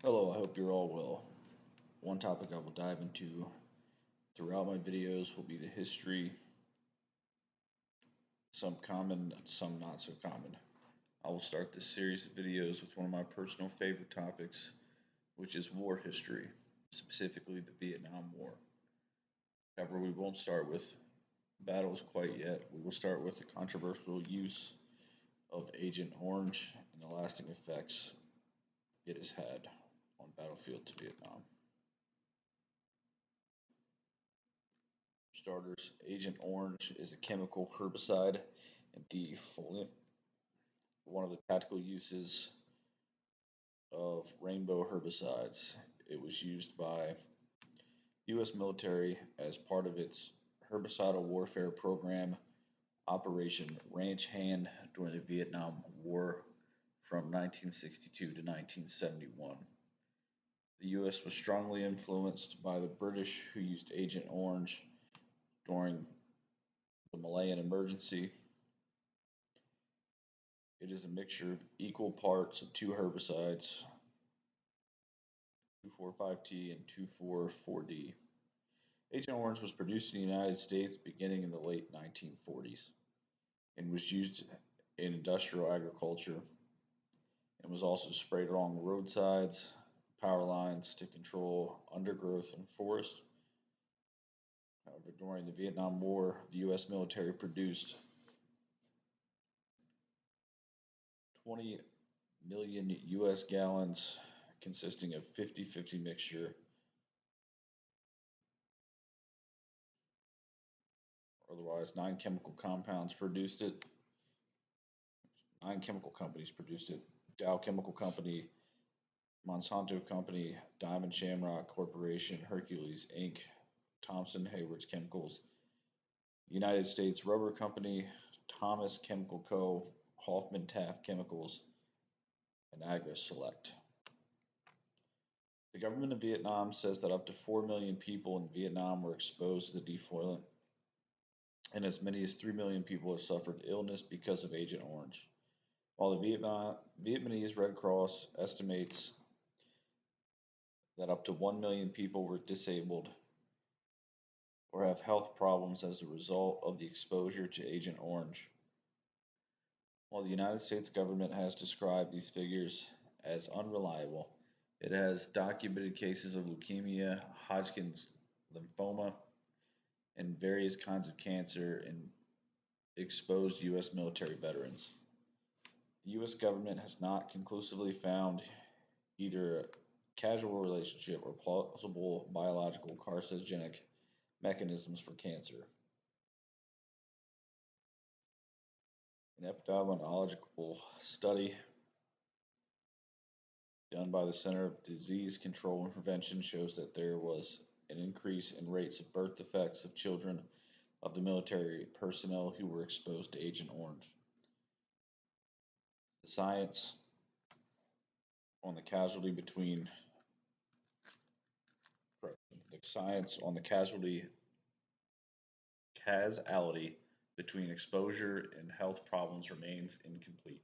Hello, I hope you're all well. One topic I will dive into throughout my videos will be the history, some common, some not so common. I will start this series of videos with one of my personal favorite topics, which is war history, specifically the Vietnam War. However, we won't start with battles quite yet. We will start with the controversial use of Agent Orange and the lasting effects it has had on battlefields of Vietnam. Starters, Agent Orange is a chemical herbicide and defoliant. One of the tactical uses of rainbow herbicides. It was used by U.S. military as part of its herbicidal warfare program, Operation Ranch Hand, during the Vietnam War from 1962 to 1971. The U.S. was strongly influenced by the British, who used Agent Orange during the Malayan Emergency. It is a mixture of equal parts of two herbicides, 2,4,5-T and 2,4,4-D. Agent Orange was produced in the United States beginning in the late 1940s and was used in industrial agriculture and was also sprayed along roadsides, power lines to control undergrowth and forest. However, during the Vietnam War, the U.S. military produced 20 million U.S. gallons consisting of 50-50 mixture. Otherwise, nine chemical compounds produced it. Nine chemical companies produced it. Dow Chemical Company, Monsanto Company, Diamond Shamrock Corporation, Hercules Inc., Thomson Haywards Chemicals, United States Rubber Company, Thomas Chemical Co., Hoffman Taft Chemicals, and Agri Select. The government of Vietnam says that up to 4 million people in Vietnam were exposed to the defoliant, and as many as 3 million people have suffered illness because of Agent Orange. While the Vietnamese Red Cross estimates that up to 1 million people were disabled or have health problems as a result of the exposure to Agent Orange. While the United States government has described these figures as unreliable, it has documented cases of leukemia, Hodgkin's lymphoma, and various kinds of cancer in exposed U.S. military veterans. The U.S. government has not conclusively found either a causal relationship or plausible biological carcinogenic mechanisms for cancer. An epidemiological study done by the Center of Disease Control and Prevention shows that there was an increase in rates of birth defects of children of the military personnel who were exposed to Agent Orange. The science on the casualty between the science on the causality between exposure and health problems remains incomplete.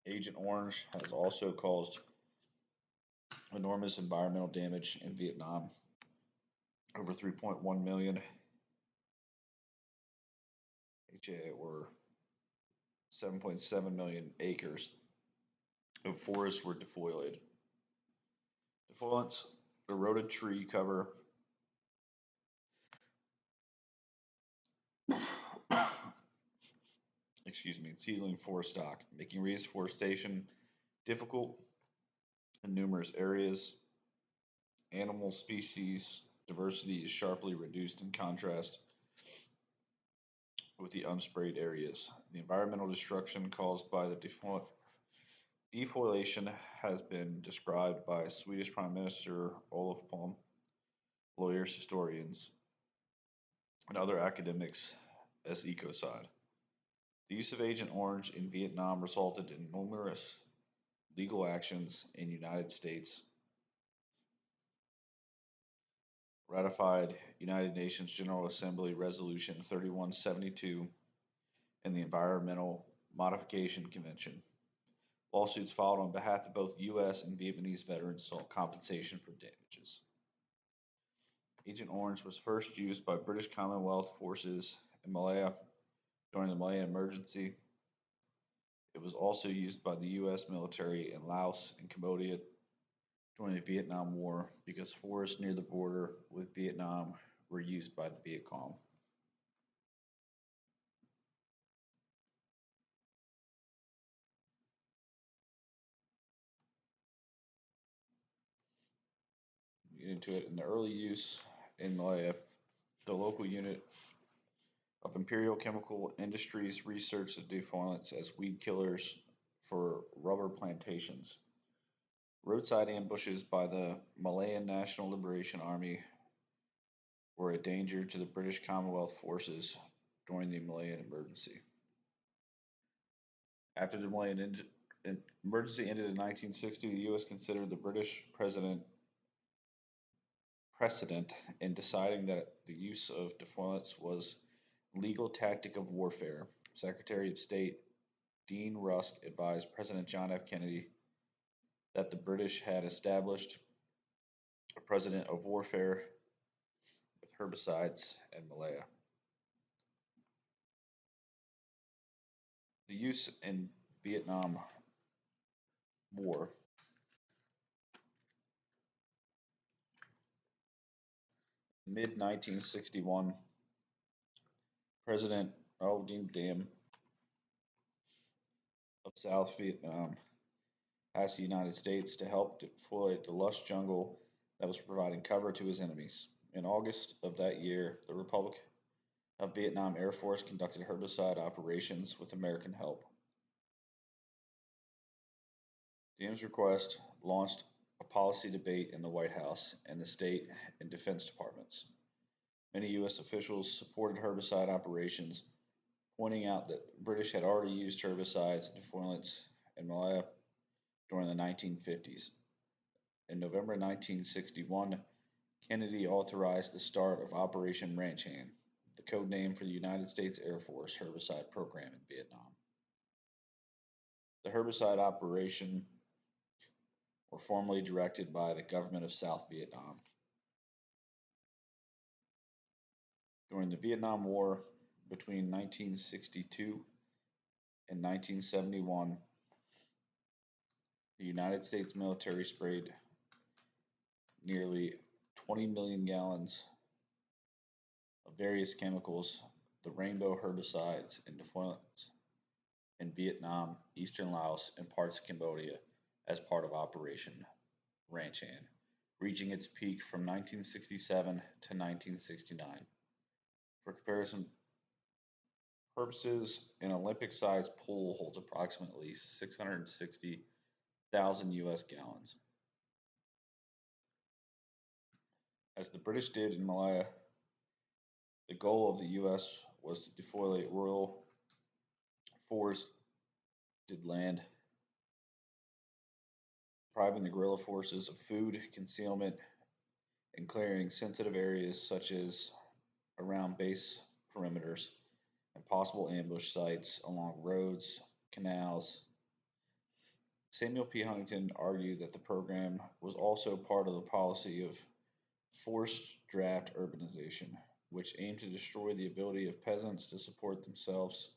Agent Orange has also caused enormous environmental damage in Vietnam. Over 3.1 million or 7.7 million acres of forests were defoliated. Defoliants eroded tree cover, seedling forest stock, making reforestation difficult in numerous areas. Animal species diversity is sharply reduced in contrast with the unsprayed areas. The environmental destruction caused by the defoliation has been described by Swedish Prime Minister Olof Palme, lawyers, historians, and other academics as ecocide. The use of Agent Orange in Vietnam resulted in numerous legal actions in the United States, ratified United Nations General Assembly Resolution 3172 and the Environmental Modification Convention. Lawsuits filed on behalf of both U.S. and Vietnamese veterans sought compensation for damages. Agent Orange was first used by British Commonwealth forces in Malaya during the Malayan Emergency. It was also used by the U.S. military in Laos and Cambodia during the Vietnam War because forests near the border with Vietnam were used by the Viet Cong. Get into it. In the early use in Malaya, the local unit of Imperial Chemical Industries researched the defoliants as weed killers for rubber plantations. Roadside ambushes by the Malayan National Liberation Army were a danger to the British Commonwealth forces during the Malayan Emergency. After the Emergency ended in 1960, the U.S. considered the British president precedent in deciding that the use of defoliants was legal tactic of warfare. Secretary of State Dean Rusk advised President John F. Kennedy that the British had established a precedent of warfare with herbicides in Malaya. The use in Vietnam War. Mid 1961, President Oh Dinh Diem of South Vietnam asked the United States to help deploy the lush jungle that was providing cover to his enemies. In August of that year, the Republic of Vietnam Air Force conducted herbicide operations with American help. Diem's request launched a policy debate in the White House and the State and Defense Departments. Many U.S. officials supported herbicide operations, pointing out that the British had already used herbicides and defoliants in Malaya during the 1950s. In November 1961, Kennedy authorized the start of Operation Ranch Hand, the code name for the United States Air Force herbicide program in Vietnam. The herbicide operation were formally directed by the government of South Vietnam. During the Vietnam War between 1962 and 1971, the United States military sprayed nearly 20 million gallons of various chemicals, the rainbow herbicides and defoliants in Vietnam, eastern Laos, and parts of Cambodia as part of Operation Ranch Hand, reaching its peak from 1967 to 1969. For comparison purposes, an Olympic-sized pool holds approximately 660,000 U.S. gallons. As the British did in Malaya, the goal of the U.S. was to defoliate rural forested land, depriving the guerrilla forces of food, concealment, and clearing sensitive areas such as around base perimeters and possible ambush sites along roads, canals. Samuel P. Huntington argued that the program was also part of the policy of forced draft urbanization, which aimed to destroy the ability of peasants to support themselves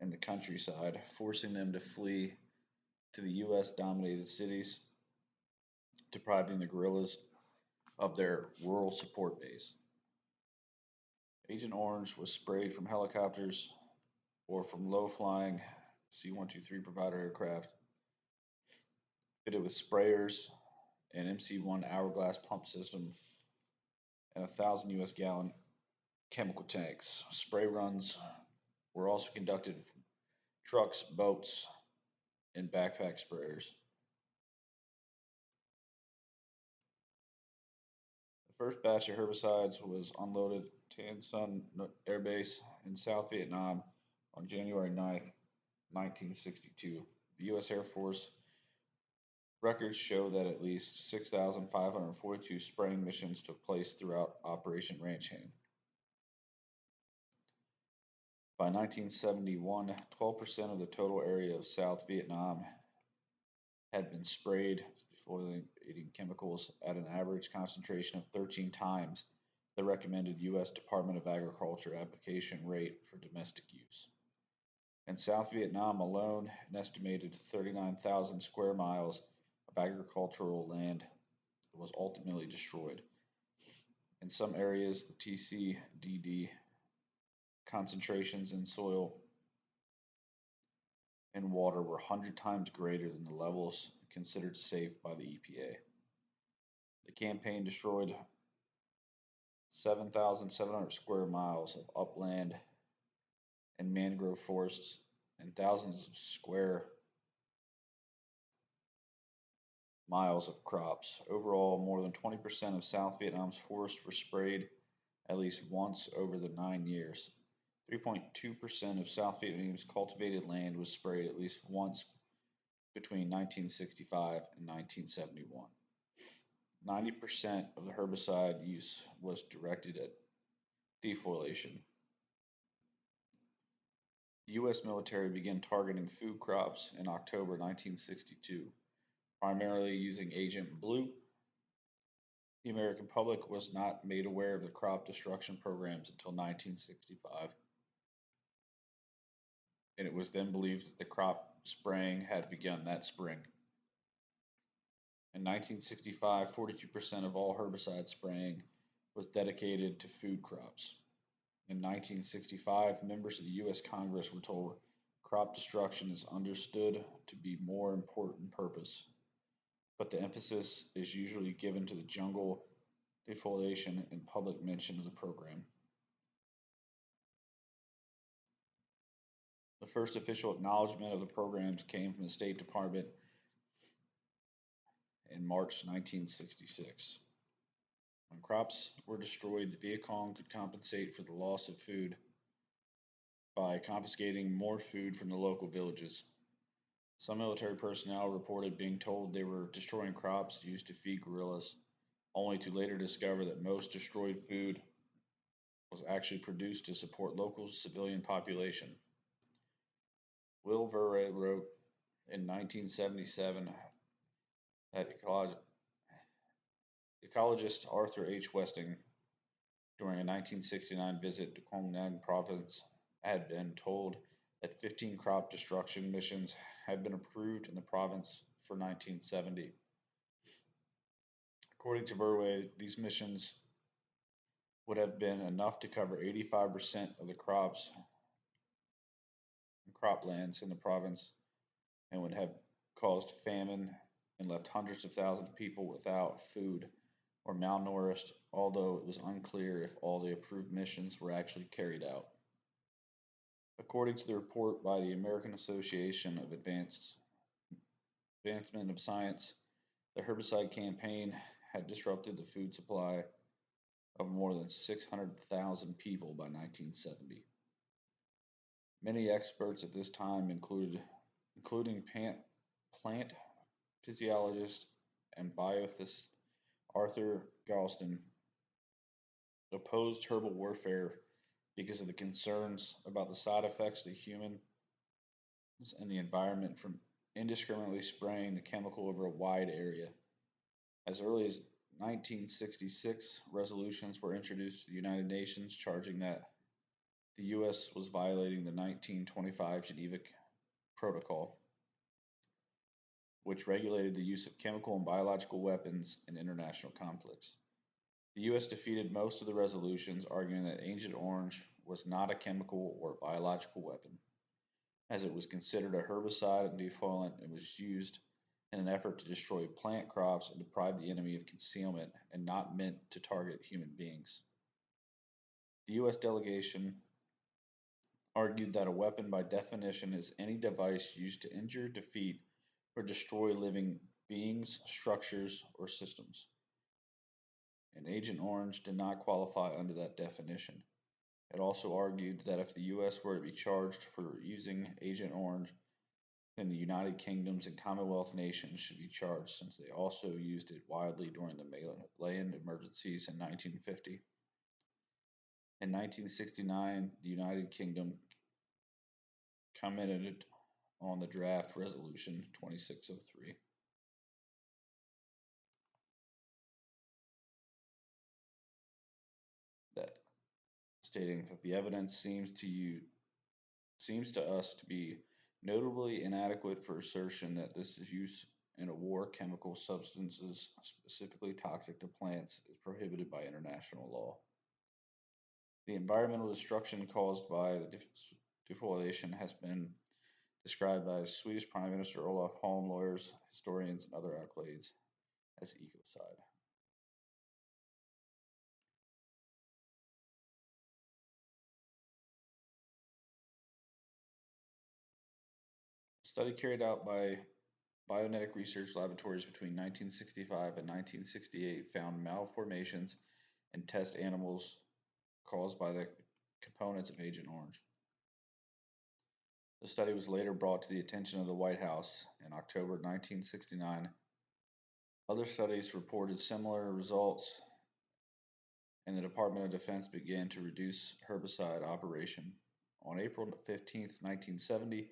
in the countryside, forcing them to flee to the U.S. dominated cities, depriving the guerrillas of their rural support base. Agent Orange was sprayed from helicopters or from low flying C-123 provider aircraft, fitted with sprayers, an MC-1 hourglass pump system, and 1,000 US gallon chemical tanks. Spray runs were also conducted from trucks, boats, and backpack sprayers. The first batch of herbicides was unloaded at Tan Son Air Base in South Vietnam on January 9th, 1962. The U.S. Air Force records show that at least 6,542 spraying missions took place throughout Operation Ranch Hand. By 1971, 12% of the total area of South Vietnam had been sprayed defoliating chemicals at an average concentration of 13 times the recommended U.S. Department of Agriculture application rate for domestic use. In South Vietnam alone, an estimated 39,000 square miles of agricultural land was ultimately destroyed. In some areas, the TCDD concentrations in soil and water were 100 times greater than the levels considered safe by the EPA. The campaign destroyed 7,700 square miles of upland and mangrove forests and thousands of square miles of crops. Overall, more than 20% of South Vietnam's forests were sprayed at least once over the 9 years. 3.2% of South Vietnam's cultivated land was sprayed at least once between 1965 and 1971. 90% of the herbicide use was directed at defoliation. The U.S. military began targeting food crops in October 1962, primarily using Agent Blue. The American public was not made aware of the crop destruction programs until 1965, and it was then believed that the crop spraying had begun that spring. In 1965, 42% of all herbicide spraying was dedicated to food crops. In 1965, members of the U.S. Congress were told crop destruction is understood to be more important purpose, but the emphasis is usually given to the jungle defoliation and public mention of the program. The first official acknowledgement of the programs came from the State Department in March 1966. When crops were destroyed, the Viet Cong could compensate for the loss of food by confiscating more food from the local villages. Some military personnel reported being told they were destroying crops used to feed guerrillas, only to later discover that most destroyed food was actually produced to support local civilian population. Will Verre wrote in 1977 that ecologist Arthur H. Westing, during a 1969 visit to Quang Nam province, had been told that 15 crop destruction missions had been approved in the province for 1970. According to Verwe, these missions would have been enough to cover 85% of the crops and croplands in the province and would have caused famine and left hundreds of thousands of people without food or malnourished, although it was unclear if all the approved missions were actually carried out. According to the report by the American Association of Advancement of Science, the herbicide campaign had disrupted the food supply of more than 600,000 people by 1970. Many experts at this time, including plant physiologist and bioethicist Arthur Galston, opposed herbal warfare because of the concerns about the side effects to humans and the environment from indiscriminately spraying the chemical over a wide area. As early as 1966, resolutions were introduced to the United Nations charging that the U.S. was violating the 1925 Geneva Protocol, which regulated the use of chemical and biological weapons in international conflicts. The U.S. defeated most of the resolutions, arguing that Agent Orange was not a chemical or biological weapon, as it was considered a herbicide and defoliant and was used in an effort to destroy plant crops and deprive the enemy of concealment and not meant to target human beings. The U.S. delegation argued that a weapon by definition is any device used to injure, defeat, or destroy living beings, structures, or systems. And Agent Orange did not qualify under that definition. It also argued that if the U.S. were to be charged for using Agent Orange, then the United Kingdoms and Commonwealth nations should be charged since they also used it widely during the Malayan emergencies in 1950. In 1969, the United Kingdom commented on the draft resolution 2603. stating that the evidence seems to us to be notably inadequate for assertion that this is use in a war chemical substances specifically toxic to plants is prohibited by international law. The environmental destruction caused by the defoliation has been described by Swedish Prime Minister Olof Palme, lawyers, historians, and other accolades as ecocide. A study carried out by Bionetic Research Laboratories between 1965 and 1968 found malformations in test animals caused by the components of Agent Orange. The study was later brought to the attention of the White House in October 1969. Other studies reported similar results, and the Department of Defense began to reduce herbicide operation. On April 15, 1970,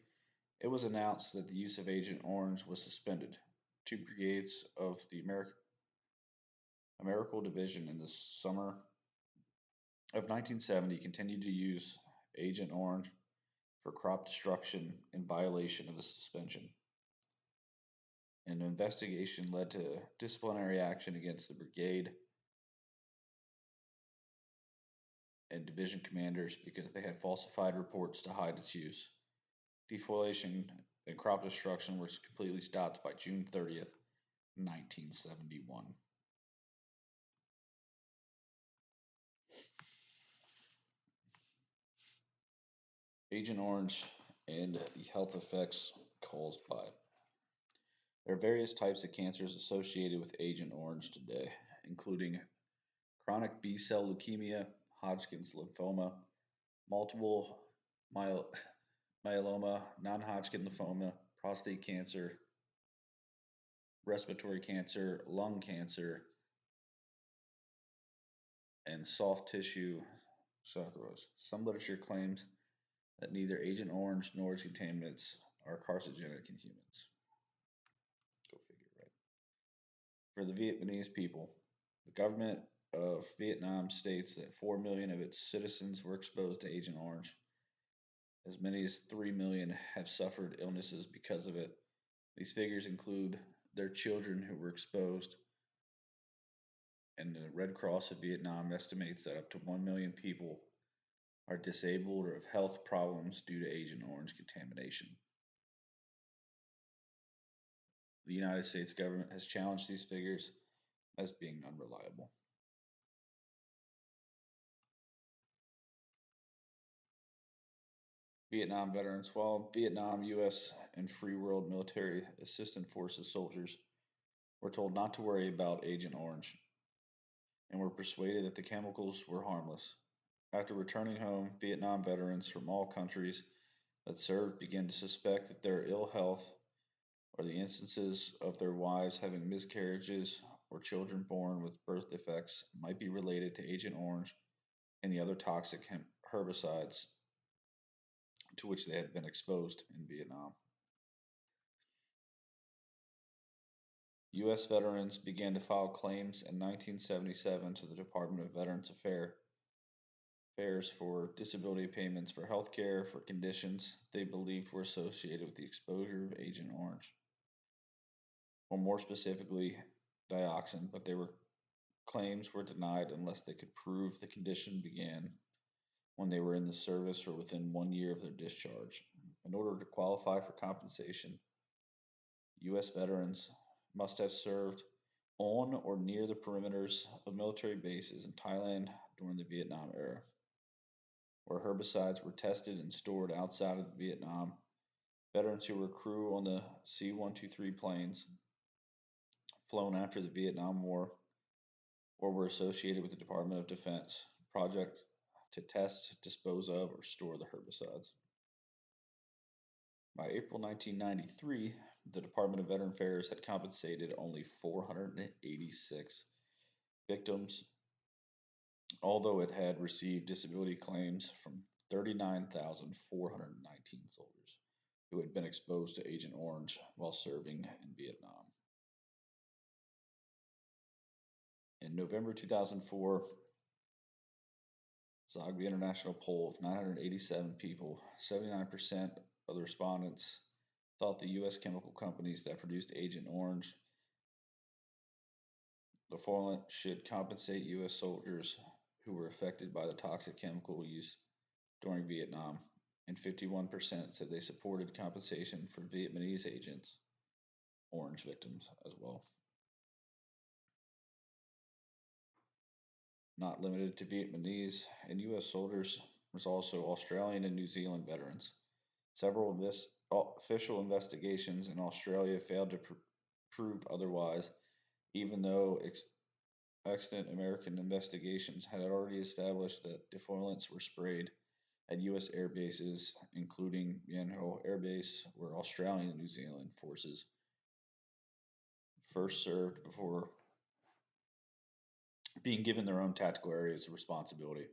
it was announced that the use of Agent Orange was suspended. Two brigades of the Americal Division in the summer of 1970 continued to use Agent Orange for crop destruction in violation of the suspension. An investigation led to disciplinary action against the brigade and division commanders because they had falsified reports to hide its use. Defoliation and crop destruction were completely stopped by June 30th, 1971. Agent Orange and the health effects caused by it. There are various types of cancers associated with Agent Orange today, including chronic B cell leukemia, Hodgkin's lymphoma, multiple myeloma, non Hodgkin lymphoma, prostate cancer, respiratory cancer, lung cancer, and soft tissue sarcomas. Some literature claims that neither Agent Orange nor its contaminants are carcinogenic in humans. Go figure, right? For the Vietnamese people, the government of Vietnam states that 4 million of its citizens were exposed to Agent Orange. As many as 3 million have suffered illnesses because of it. These figures include their children who were exposed, and the Red Cross of Vietnam estimates that up to 1 million people are disabled or have health problems due to Agent Orange contamination. The United States government has challenged these figures as being unreliable. Vietnam veterans. While Vietnam, U.S., and Free World Military Assistance Forces soldiers were told not to worry about Agent Orange and were persuaded that the chemicals were harmless. After returning home, Vietnam veterans from all countries that served began to suspect that their ill health or the instances of their wives having miscarriages or children born with birth defects might be related to Agent Orange and the other toxic herbicides to which they had been exposed in Vietnam. U.S. veterans began to file claims in 1977 to the Department of Veterans Affairs for disability payments for health care for conditions they believed were associated with the exposure of Agent Orange, or more specifically, dioxin, but claims were denied unless they could prove the condition began when they were in the service or within 1 year of their discharge. In order to qualify for compensation, U.S. veterans must have served on or near the perimeters of military bases in Thailand during the Vietnam era, where herbicides were tested and stored outside of Vietnam. Veterans who were crew on the C-123 planes flown after the Vietnam War or were associated with the Department of Defense project to test, dispose of, or store the herbicides. By April 1993, the Department of Veteran Affairs had compensated only 486 victims, although it had received disability claims from 39,419 soldiers who had been exposed to Agent Orange while serving in Vietnam. In November 2004, Zogby International poll of 987 people, 79% of the respondents thought the U.S. chemical companies that produced Agent Orange, the formula, should compensate U.S. soldiers who were affected by the toxic chemical use during Vietnam, and 51% said they supported compensation for Vietnamese agents, Orange victims as well. Not limited to Vietnamese and U.S. soldiers, was also Australian and New Zealand veterans. Several of this official investigations in Australia failed to prove otherwise, even though extant American investigations had already established that defoliants were sprayed at U.S. air bases, including Yan Ho Air Base, where Australian and New Zealand forces first served before being given their own tactical areas of responsibility.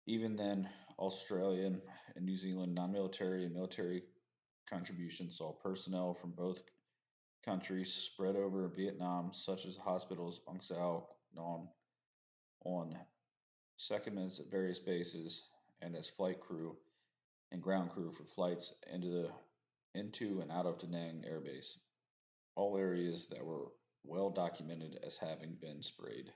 Even then, Australian and New Zealand non military and military contributions saw personnel from both countries spread over Vietnam, such as hospitals, Bang Sao, Non, on secondments at various bases, and as flight crew and ground crew for flights into and out of Da Nang Air Base, all areas that were well documented as having been sprayed.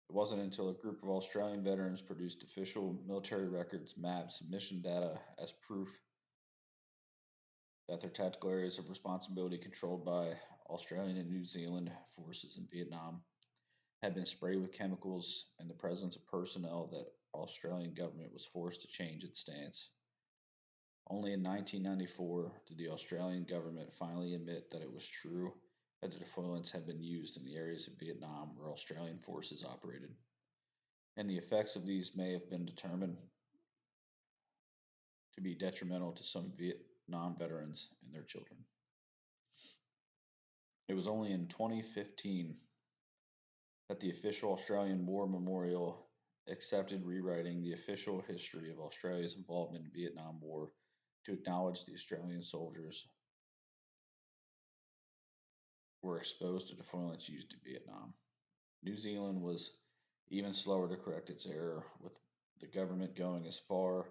It wasn't until a group of Australian veterans produced official military records, maps, mission data as proof that their tactical areas of responsibility controlled by Australian and New Zealand forces in Vietnam had been sprayed with chemicals in the presence of personnel that Australian government was forced to change its stance. Only in 1994 did the Australian government finally admit that it was true that the defoliants had been used in the areas of Vietnam where Australian forces operated, and the effects of these may have been determined to be detrimental to some Vietnam veterans and their children. It was only in 2015 that the official Australian War Memorial accepted rewriting the official history of Australia's involvement in the Vietnam War to acknowledge the Australian soldiers were exposed to defoliants used in Vietnam. New Zealand was even slower to correct its error, with the government going as far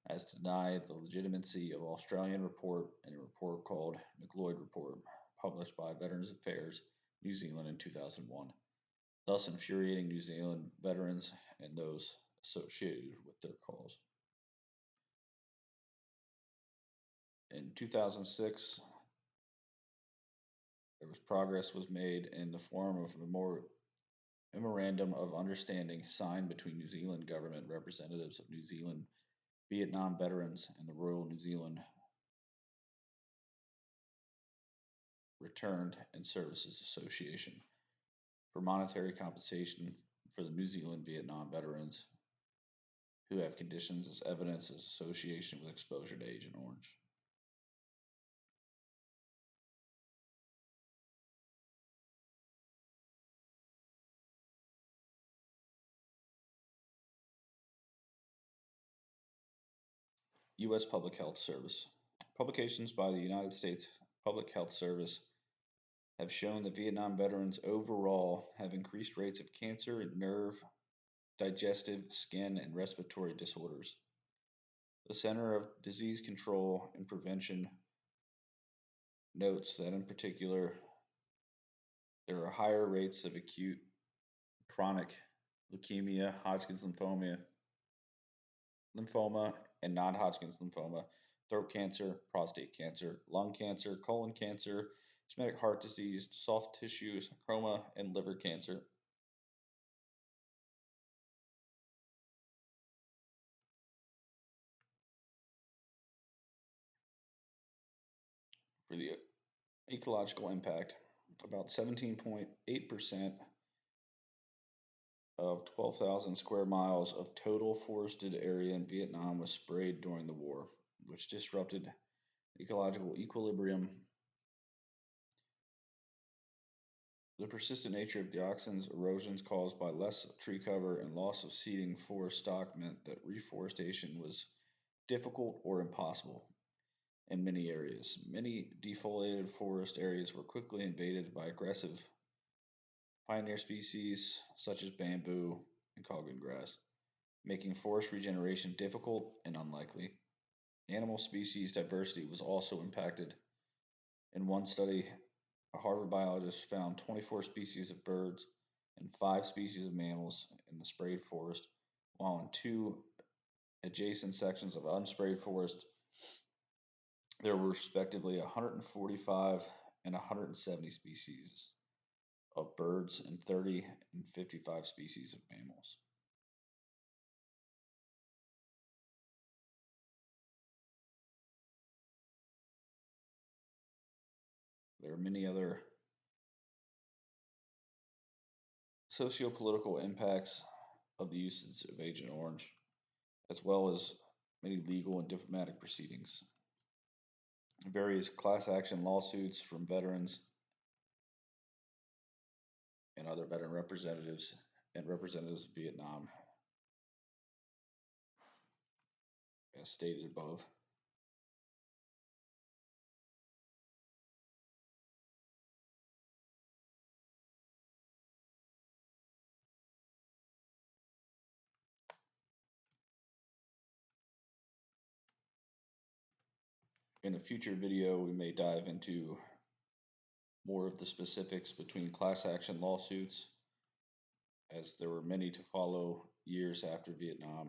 as to deny the legitimacy of Australian report in a report called McLeod Report, published by Veterans Affairs New Zealand in 2001, thus infuriating New Zealand veterans and those associated with their cause. In 2006, progress was made in the form of a memorandum of understanding signed between New Zealand government representatives of New Zealand Vietnam veterans and the Royal New Zealand Returned and Services Association for monetary compensation for the New Zealand Vietnam veterans who have conditions as evidence of association with exposure to Agent Orange. U.S. Public Health Service. Publications by the United States Public Health Service have shown that Vietnam veterans overall have increased rates of cancer, nerve, digestive, skin, and respiratory disorders. The Center of Disease Control and Prevention notes that in particular, there are higher rates of acute, chronic leukemia, Hodgkin's lymphoma, and non Hodgkin's lymphoma, throat cancer, prostate cancer, lung cancer, colon cancer, ischemic heart disease, soft tissue sarcoma, and liver cancer. For the ecological impact, about 17.8% of 12,000 square miles of total forested area in Vietnam was sprayed during the war, which disrupted ecological equilibrium. The persistent nature of dioxins, erosions caused by less tree cover, and loss of seeding forest stock meant that reforestation was difficult or impossible in many areas. Many defoliated forest areas were quickly invaded by aggressive pioneer species such as bamboo, and Congan grass, making forest regeneration difficult and unlikely. Animal species diversity was also impacted. In one study, a Harvard biologist found 24 species of birds and 5 species of mammals in the sprayed forest, while in 2 adjacent sections of unsprayed forest, there were respectively 145 and 170 species of birds and 30 and 55 species of mammals. There are many other socio-political impacts of the usage of Agent Orange, as well as many legal and diplomatic proceedings. Various class action lawsuits from veterans and other veteran representatives and representatives of Vietnam, as stated above. In a future video, we may dive into more of the specifics between class action lawsuits, as there were many to follow years after Vietnam,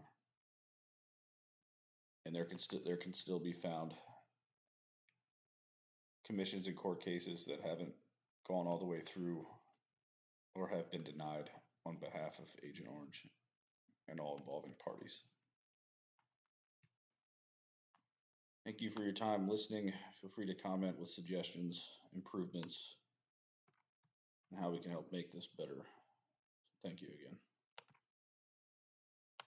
and there can still be found commissions and court cases that haven't gone all the way through or have been denied on behalf of Agent Orange and all involving parties. Thank you for your time listening. Feel free to comment with suggestions, improvements, and how we can help make this better.